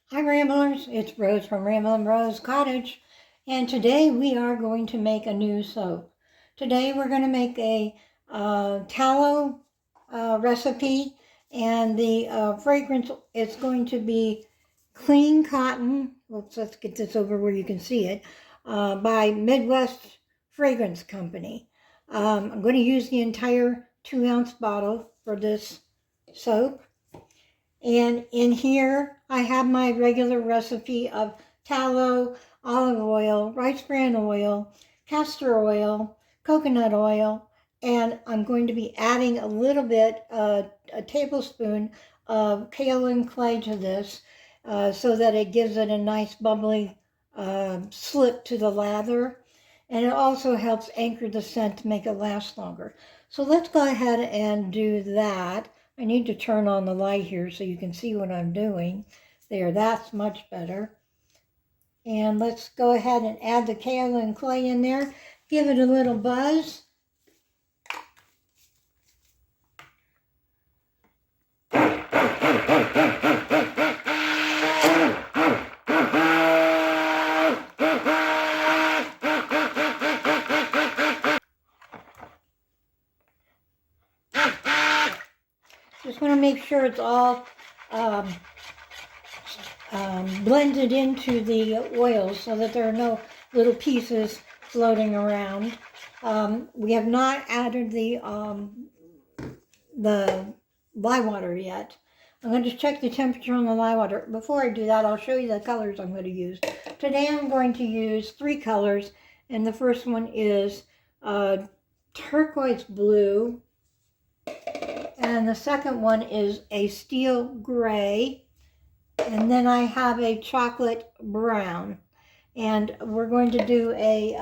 Hi Ramblers, it's Rose from Ramblin' Rose Cottage, and today we are going to make a new soap. Today we're going to make a tallow recipe, and the fragrance is going to be Clean Cotton. Let's get this over where you can see it, by Midwest Fragrance Company. I'm going to use the entire 2-ounce bottle for this soap. And in here, I have my regular recipe of tallow, olive oil, rice bran oil, castor oil, coconut oil, and I'm going to be adding a little bit, a tablespoon of kaolin clay to this so that it gives it a nice bubbly slip to the lather. And it also helps anchor the scent to make it last longer. So let's go ahead and do that. I need to turn on the light here so you can see what I'm doing. There, that's much better. And let's go ahead and add the kaolin clay in there. Give it a little buzz. Just want to make sure it's all blended into the oils so that there are no little pieces floating around. We have not added the lye water yet. I'm going to check the temperature on the lye water. Before I do that, I'll show you the colors I'm going to use. Today I'm going to use 3 colors, and the first one is turquoise blue, and the second one is a steel gray, and then I have a chocolate brown. And we're going to do a,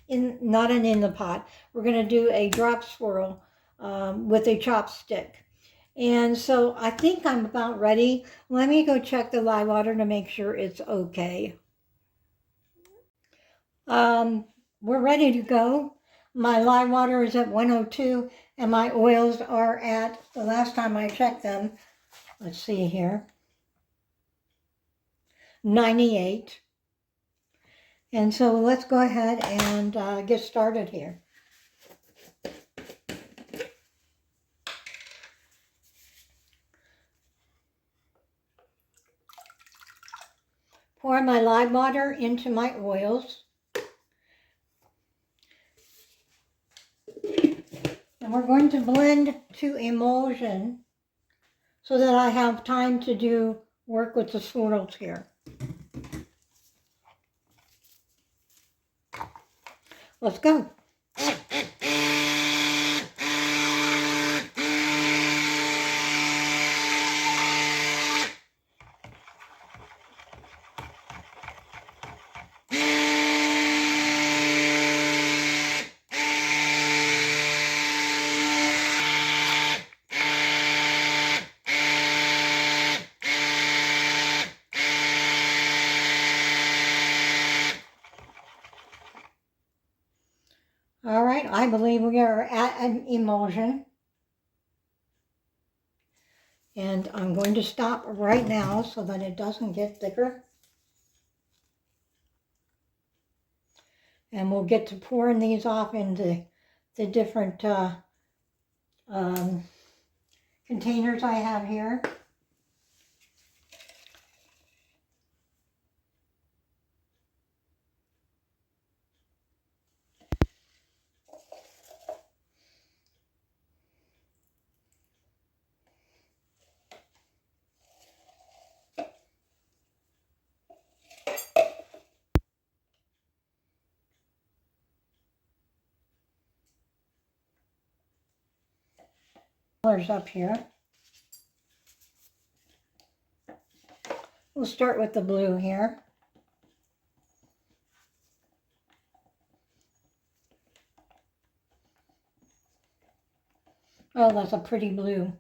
not an in the pot, we're going to do a drop swirl with a chopstick. And so I think I'm about ready. Let me go check the lye water to make sure it's okay. We're ready to go. My lye water is at 102 and my oils are at, the last time I checked them, let's see here, 98. And so let's go ahead and get started here. Pour my lye water into my oils. And we're going to blend to emulsion so that I have time to do work with the swirls here. Let's go. All right, I believe we are at an emulsion. And I'm going to stop right now so that it doesn't get thicker. And we'll get to pouring these off into the different containers I have here. Colors up here. We'll start with the blue here. Oh, that's a pretty blue.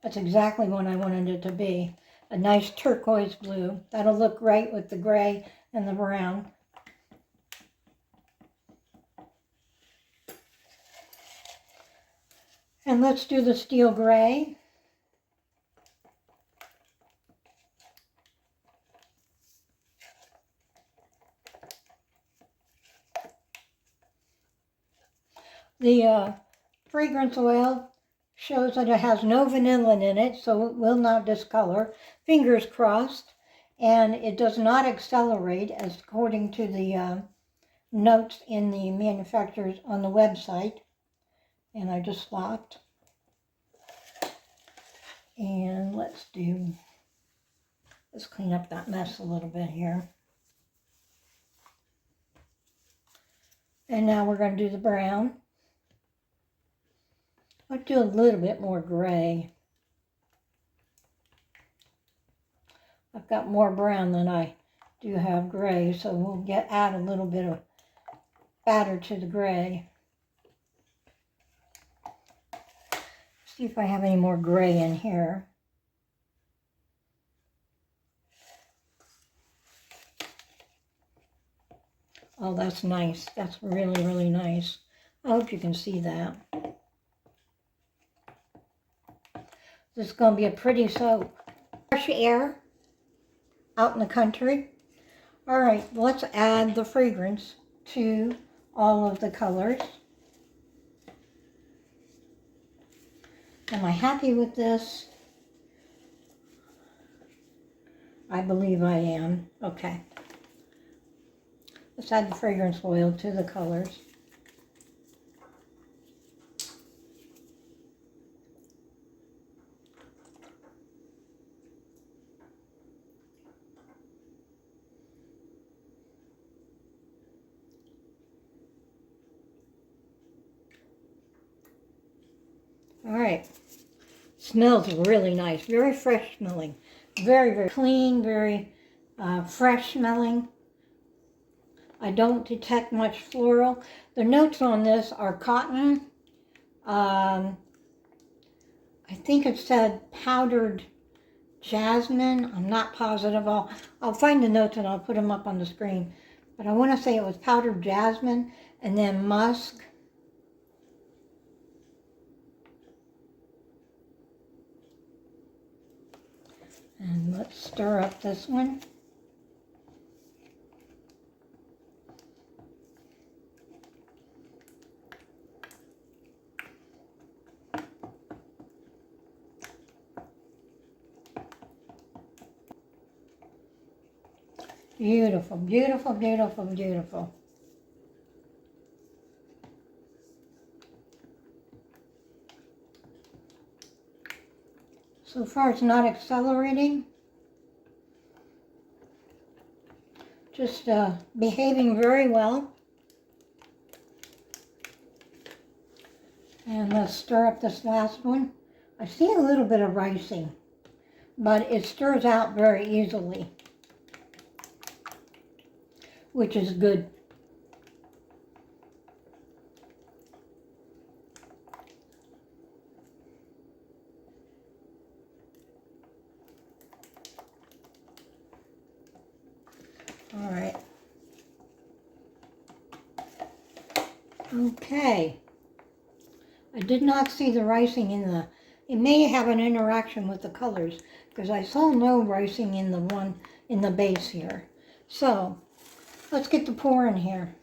That's exactly what I wanted it to be. A nice turquoise blue. That'll look great with the gray and the brown. And let's do the steel gray. The fragrance oil shows that it has no vanillin in it, so it will not discolor. Fingers crossed. And it does not accelerate, as according to the notes in the manufacturer's on the website. And I just swapped. And let's clean up that mess a little bit here. And now we're going to do the brown. I'll do a little bit more gray. I've got more brown than I do have gray, so we'll add a little bit of batter to the gray. See if I have any more gray in here. Oh, that's nice. That's really, really nice. I hope you can see that. This is going to be a pretty soap. Fresh air out in the country. All right, let's add the fragrance to all of the colors. Am I happy with this? I believe I am. Okay. Let's add the fragrance oil to the colors. All right. Smells really nice. Very fresh smelling. Very, very clean, very fresh smelling. I don't detect much floral. The notes on this are cotton. I think it said powdered jasmine. I'm not positive. I'll find the notes and I'll put them up on the screen. But I want to say it was powdered jasmine and then musk. And let's stir up this one. Beautiful, beautiful, beautiful, beautiful. So far it's not accelerating. Just behaving very well. And let's stir up this last one. I see a little bit of ricing, but it stirs out very easily, which is good. All right. Okay. I did not see the ricing in the, it may have an interaction with the colors because I saw no ricing in the one in the base here. So let's get the pour in here.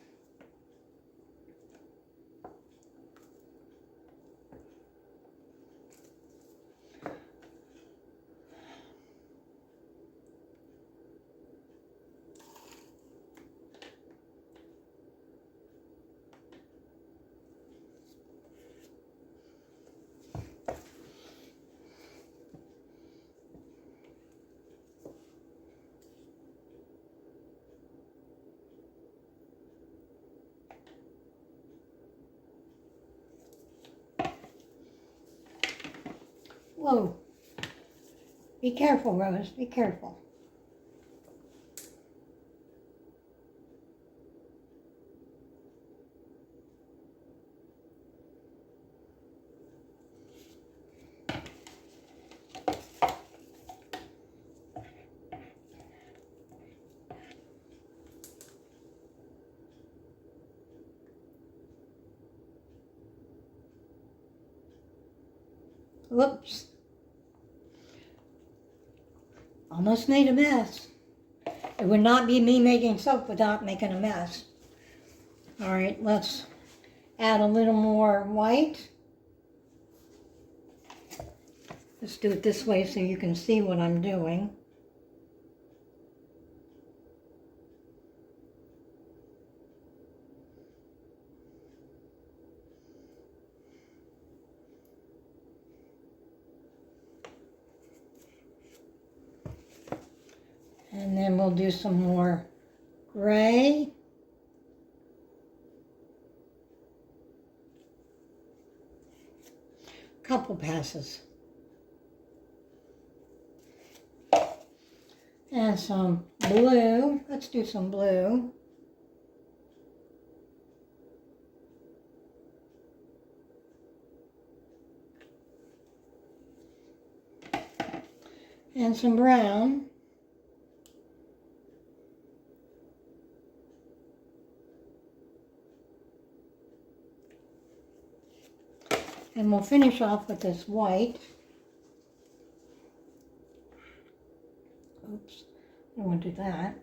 Whoa. Be careful, Rose. Be careful. Whoops. Almost made a mess. It would not be me making soap without making a mess. All right, let's add a little more white. Let's do it this way so you can see what I'm doing. And then we'll do some more gray. Couple passes. And some blue. Let's do some blue. And some brown. And we'll finish off with this white. Oops, I don't want to do that.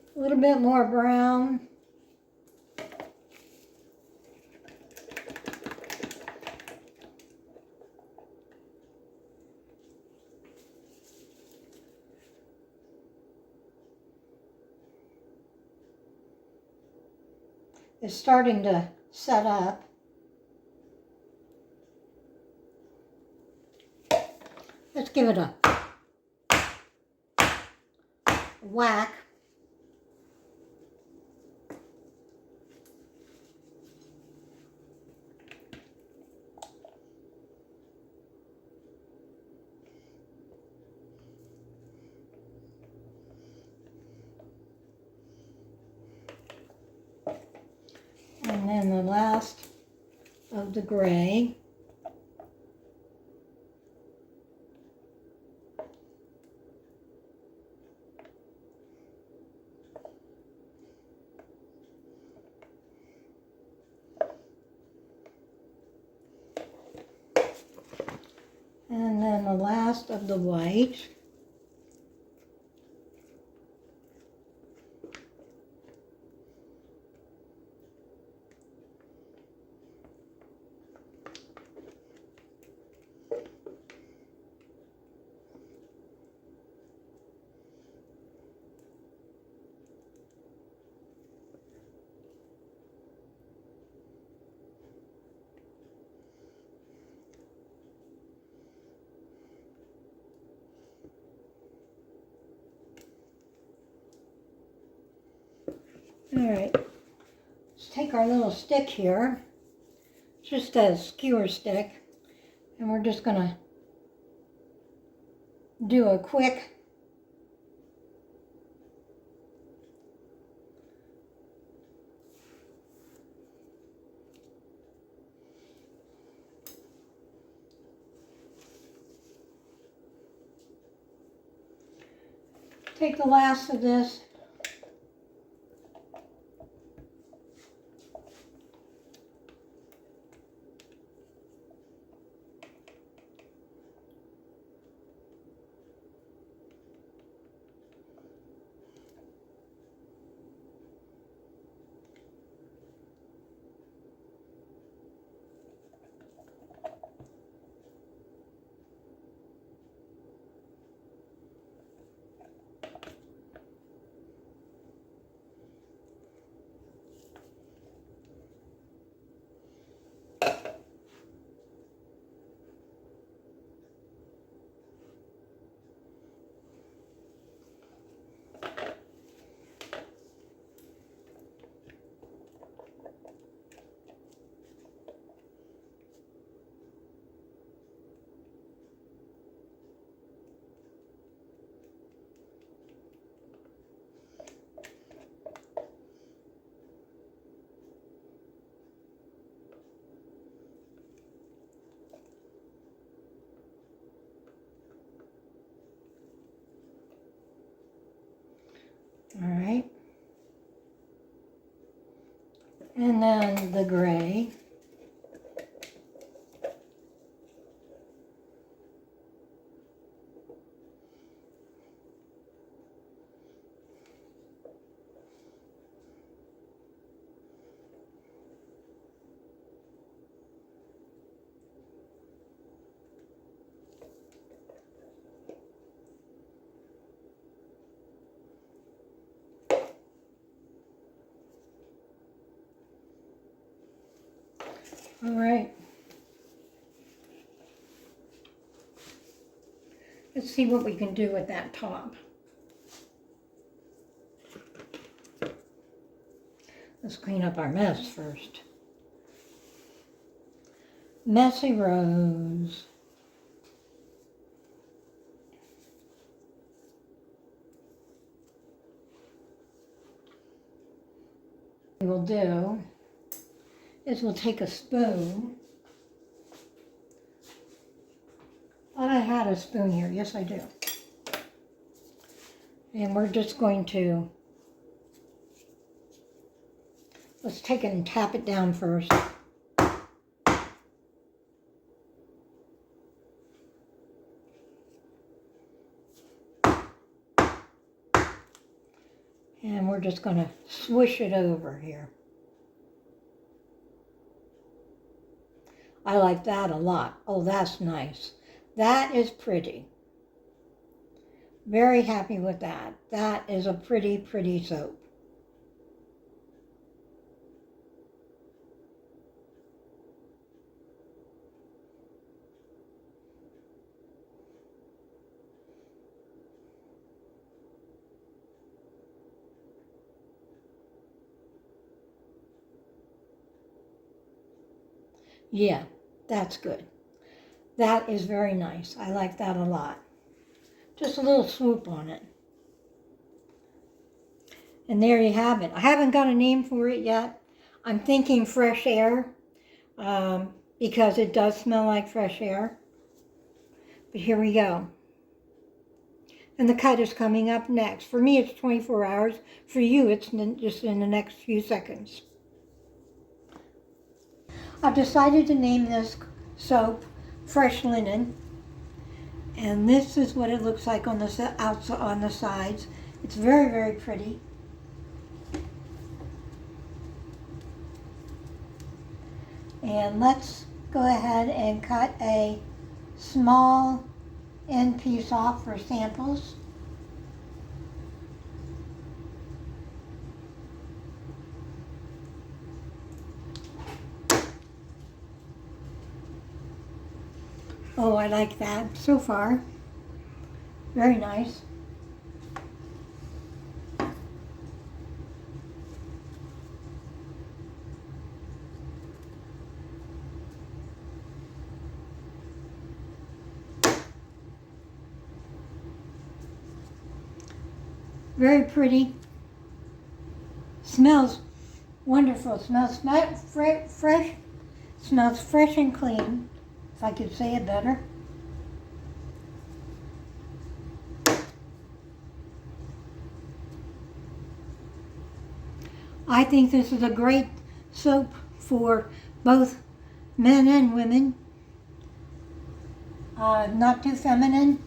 A little bit more brown. It's starting to set up. Let's give it a whack. And then the last of the gray. And then the last of the white. All right, let's take our little stick here, just a skewer stick, and we're just gonna do a quick take the last of this. And then the gray. All right. Let's see what we can do with that top. Let's clean up our mess first. Messy Rose. What we'll do is we'll take a spoon. Thought I had a spoon here. Yes, I do. And we're just going to, let's take it and tap it down first. And we're just going to swish it over here. I like that a lot. Oh, that's nice. That is pretty. Very happy with that. That is a pretty, pretty soap. Yeah, that's good. That is very nice. I like that a lot. Just a little swoop on it. And there you have it. I haven't got a name for it yet. I'm thinking fresh air because it does smell like fresh air. But here we go. And the cut is coming up next. For me, it's 24 hours. For you, it's just in the next few seconds. I've decided to name this soap Fresh Linen. And this is what it looks like on the outside, on the sides. It's very, very pretty. And let's go ahead and cut a small end piece off for samples. Oh, I like that so far. Very nice. Very pretty. Smells wonderful. Smells fresh. Smells fresh and clean, if I could say it better. I think this is a great soap for both men and women. Not too feminine,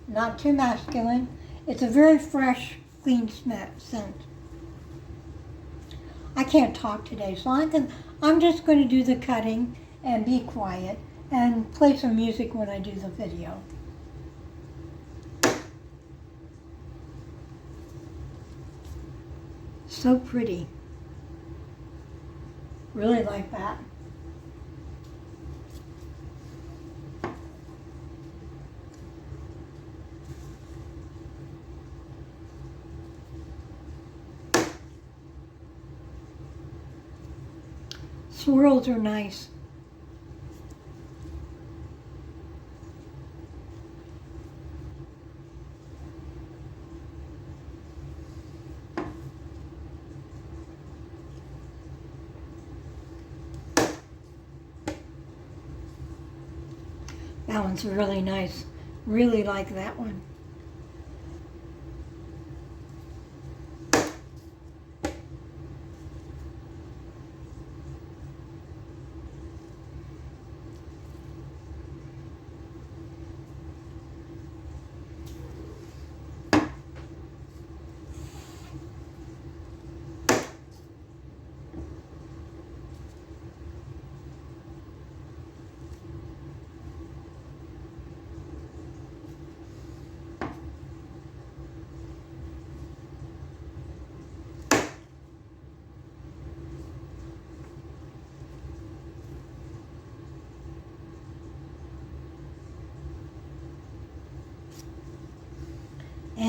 not too masculine. It's a very fresh, clean scent. I can't talk today, so I'm just going to do the cutting and be quiet and play some music when I do the video. So pretty. Really like that. Swirls are nice. That one's really nice. Really like that one.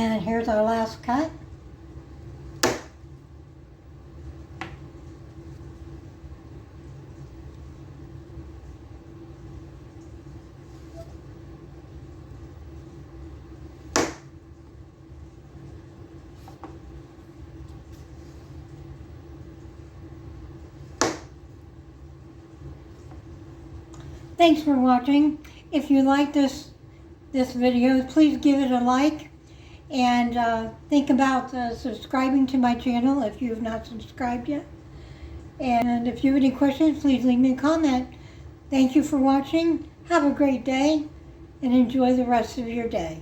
And here's our last cut. Thanks for watching. If you like this video, please give it a like, and think about subscribing to my channel if you have not subscribed yet. And if you have any questions, please leave me a comment. Thank you for watching. Have a great day and enjoy the rest of your day.